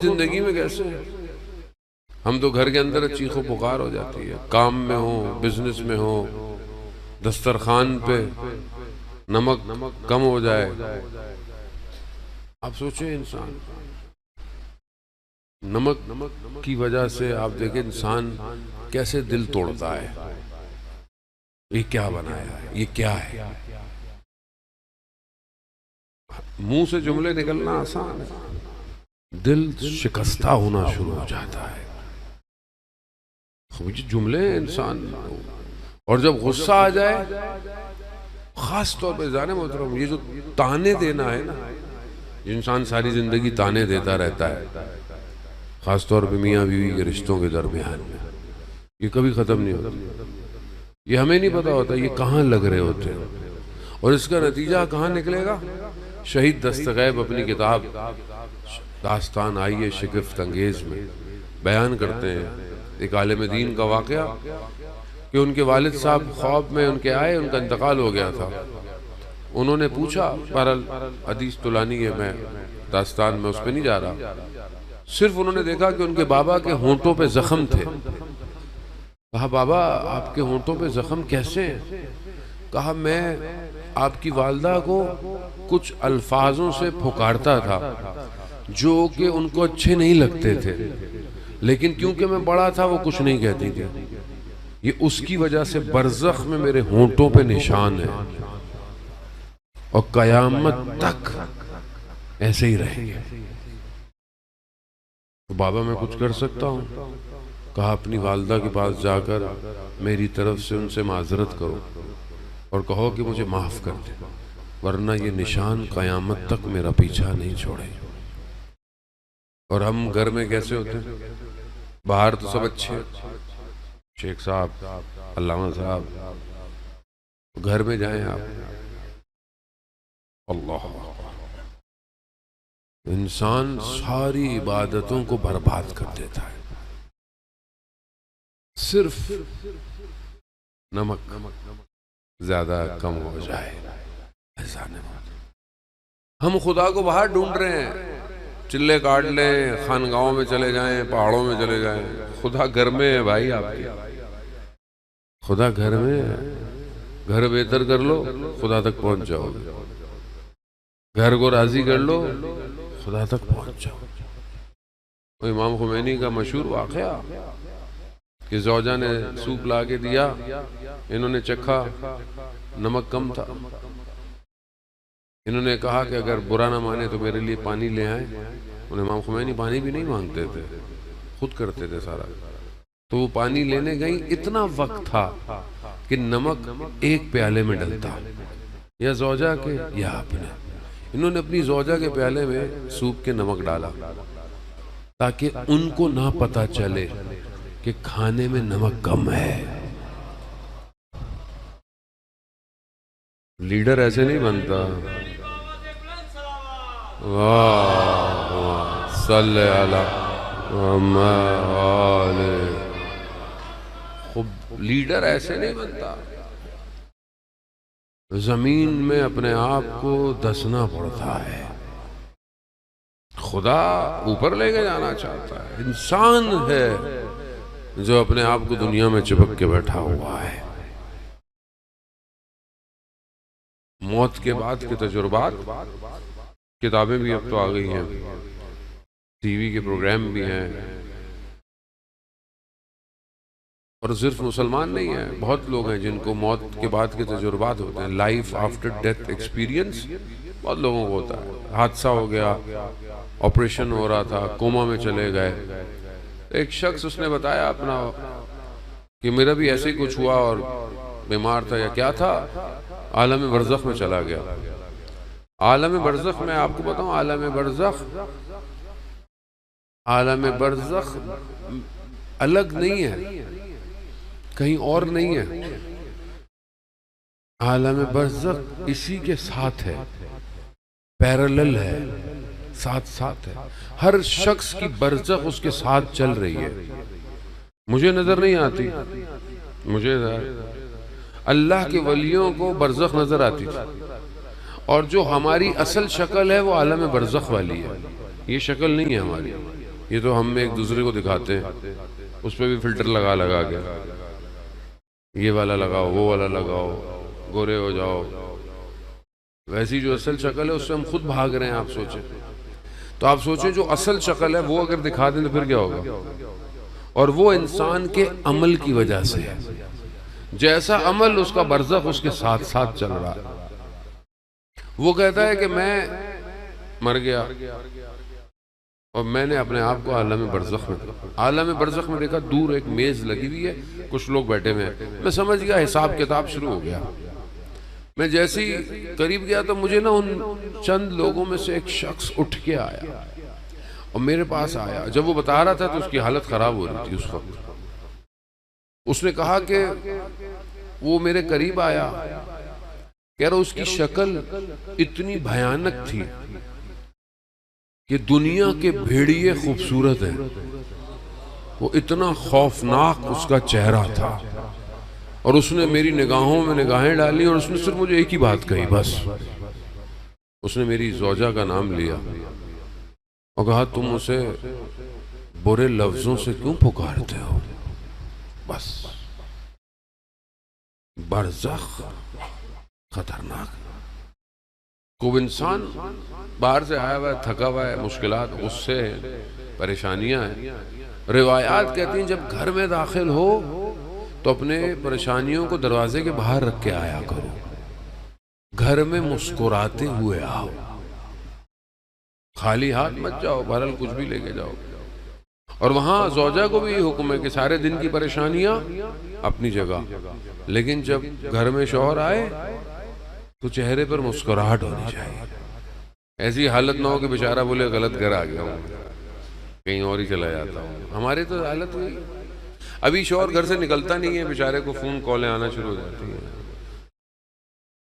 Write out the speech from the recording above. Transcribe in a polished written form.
زندگی میں کیسے ہے؟ ہم تو گھر کے اندر چیخ و پکار ہو جاتی ہے، کام میں ہو، بزنس میں ہو، دسترخوان پہ نمک کم ہو جائے، آپ سوچیں انسان نمک کی وجہ سے آپ دیکھیں انسان کیسے دل توڑتا ہے، یہ کیا بنایا ہے، یہ کیا ہے۔ منہ سے جملے نکلنا آسان ہے، دل شکستہ ہونا شروع ہو جاتا ہے۔ یہ جملے انسان، اور جب غصہ آ جائے خاص طور پہ جانے محترم، یہ جو تانے دینا ہے نا، انسان ساری زندگی تانے دیتا رہتا ہے، خاص طور پہ میاں بیوی کے رشتوں کے درمیان میں، یہ کبھی ختم نہیں ہوتا، یہ ہمیں نہیں پتا ہوتا یہ کہاں لگ رہے ہوتے ہیں، اور اس کا نتیجہ کہاں نکلے گا۔ شہید دستغیب اپنی کتاب داستان آئیے شگفت انگیز میں بیان کرتے ہیں ایک عالم دین کا واقعہ کہ ان کے والد صاحب خواب میں ان کے آئے، ان کا انتقال ہو گیا تھا۔ انہوں نے پوچھا، بہرحال حدیث طولانی ہے، میں داستان میں اس پہ نہیں جا رہا، صرف انہوں نے دیکھا کہ ان کے بابا کے ہونٹوں پہ زخم تھے۔ کہا بابا آپ کے ہونٹوں پہ زخم کیسے ہیں؟ کہا میں آپ کی والدہ کو کچھ الفاظوں سے پھکارتا تھا جو کہ ان کو اچھے نہیں لگتے تھے، لیکن کیونکہ میں بڑا تھا وہ کچھ نہیں کہتی تھی، یہ اس کی وجہ سے برزخ میں میرے ہونٹوں پہ نشان ہے اور قیامت تک ایسے ہی رہیں گے۔ تو بابا میں کچھ کر سکتا ہوں؟ کہا اپنی والدہ کے پاس جا کر میری طرف سے ان سے معذرت کرو اور کہو کہ مجھے معاف کر دے، ورنہ یہ نشان قیامت تک میرا پیچھا نہیں چھوڑے۔ اور ہم گھر میں کیسے ہوتے ہیں؟ باہر تو سب اچھے، شیخ صاحب، علامہ صاحب، گھر میں جائیں آپ، اللہ، انسان ساری عبادتوں کو برباد کر دیتا ہے، صرف نمک زیادہ کم ہو جائے۔ ایسا نہیں، ہم خدا کو باہر ڈھونڈ رہے ہیں، چلے کاٹ لیں، خانقاہوں میں چلے جائیں، پہاڑوں میں چلے جائیں، خدا گھر میں ہے بھائی، آپ کے خدا گھر میں ہے۔ گھر بہتر کر لو خدا تک پہنچ جاؤ گے، گھر کو راضی کر لو خدا تک پہنچ جاؤ گے۔ امام خمینی کا مشہور واقعہ کہ زوجہ نے سوپ لا کے دیا، انہوں نے چکھا، نمک کم تھا، انہوں نے کہا کہ اگر برا نہ مانے تو میرے لیے پانی لے آئیں۔ انہیں امام خمینی پانی بھی نہیں مانگتے تھے، خود کرتے تھے سارا، تو وہ پانی لینے گئیں، اتنا وقت تھا کہ نمک ایک پیالے میں ڈلتا، یا زوجہ کے یا اپنے، انہوں نے اپنی زوجہ کے پیالے میں سوپ کے نمک ڈالا تاکہ ان کو نہ پتا چلے کہ کھانے میں نمک کم ہے۔ لیڈر ایسے نہیں بنتا، واہ واہ صلی اللہ علیہ، خوب لیڈر ایسے نہیں بنتا، زمین میں اپنے آپ کو دسنا پڑتا ہے۔ خدا اوپر لے کے جانا چاہتا ہے، انسان ہے جو اپنے آپ کو دنیا میں چپک کے بیٹھا ہوا ہے۔ موت کے بعد کے تجربات، کتابیں بھی اب تو آ گئی ہیں، ٹی وی کے پروگرام بھی ہیں، اور صرف مسلمان نہیں ہیں، بہت لوگ ہیں جن کو موت کے بعد کے تجربات ہوتے ہیں، لائف آفٹر ڈیتھ ایکسپیرینس بہت لوگوں کو ہوتا ہے۔ حادثہ ہو گیا، آپریشن ہو رہا تھا، کوما میں چلے گئے، ایک شخص اس نے بتایا اپنا کہ میرا بھی ایسے ہی کچھ ہوا اور بیمار تھا یا کیا تھا، عالم برزخ میں چلا گیا۔ عالم برزخ میں آپ کو بتاؤں، عالم برزخ الگ نہیں ہے، کہیں اور نہیں ہے، عالم برزخ اسی کے ساتھ ہے، پیرالل ہے، ساتھ ساتھ ہے، ہر شخص کی برزخ اس کے ساتھ چل رہی ہے۔ مجھے نظر نہیں آتی، مجھے اللہ کے ولیوں کو برزخ نظر آتی تھی، اور جو ہماری اصل شکل ہے وہ عالم برزخ والی ہے، یہ شکل نہیں ہے ہماری۔ یہ تو ہم ایک دوسرے کو دکھاتے ہیں، اس پہ بھی فلٹر لگا لگا کے، یہ والا لگاؤ، وہ والا لگاؤ، گورے ہو جاؤ. ویسی جو اصل شکل ہے اس سے ہم خود بھاگ رہے ہیں. آپ سوچیں تو آپ سوچیں جو اصل شکل ہے وہ اگر دکھا دیں تو پھر کیا ہوگا؟ اور وہ انسان کے عمل کی وجہ سے ہے. جیسا عمل اس کا برزخ اس کے ساتھ ساتھ چل رہا ہے. وہ کہتا ہے کہ میں مر گیا اور میں نے اپنے آپ کو عالم برزخ میں دیکھا. دور ایک میز لگی ہوئی ہے، کچھ لوگ بیٹھے ہوئے ہیں. میں سمجھ گیا حساب کتاب شروع ہو گیا. میں جیسی قریب گیا تو مجھے نا ان چند لوگوں میں سے ایک شخص اٹھ کے آیا اور میرے پاس آیا. جب وہ بتا رہا تھا تو اس کی حالت خراب ہو رہی تھی اس وقت. اس نے کہا کہ وہ میرے قریب آیا، کہہ رہا اس کی شکل اتنی بھیانک تھی کہ دنیا کے بھیڑیے خوبصورت ہیں. وہ اتنا خوفناک اس کا چہرہ تھا. اور اس نے میری نگاہوں میں نگاہیں ڈالی اور اس نے صرف مجھے ایک ہی بات کہی بس. اس نے میری زوجہ کا نام لیا اور کہا تم اسے برے لفظوں سے کیوں پکارتے ہو؟ بس. برزخ خطرناک. کوئی انسان باہر سے آیا ہوا ہے، تھکا ہوا ہے، مشکلات، غصے ہیں، پریشانیاں ہیں. روایات کہتی ہیں جب گھر میں داخل ہو تو اپنے پریشانیوں کو دروازے کے باہر رکھ کے آیا کرو. گھر میں مسکراتے ہوئے آؤ، خالی ہاتھ مت جاؤ، بہرحال کچھ بھی لے کے جاؤ. اور وہاں زوجہ کو بھی یہ حکم ہے کہ سارے دن کی پریشانیاں اپنی جگہ، لیکن جب گھر میں شوہر آئے تو چہرے پر مسکراہٹ ہونی چاہیے. ایسی حالت نہ ہو کہ بیچارہ بولے غلط گھر آ گیا ہوں، کہیں اور ہی چلا جاتا ہوں. ہماری تو حالت ہوئی. ابھی شوہر گھر سے نکلتا نہیں ہے، بیچارے کو فون کالیں آنا شروع ہو جاتی ہیں.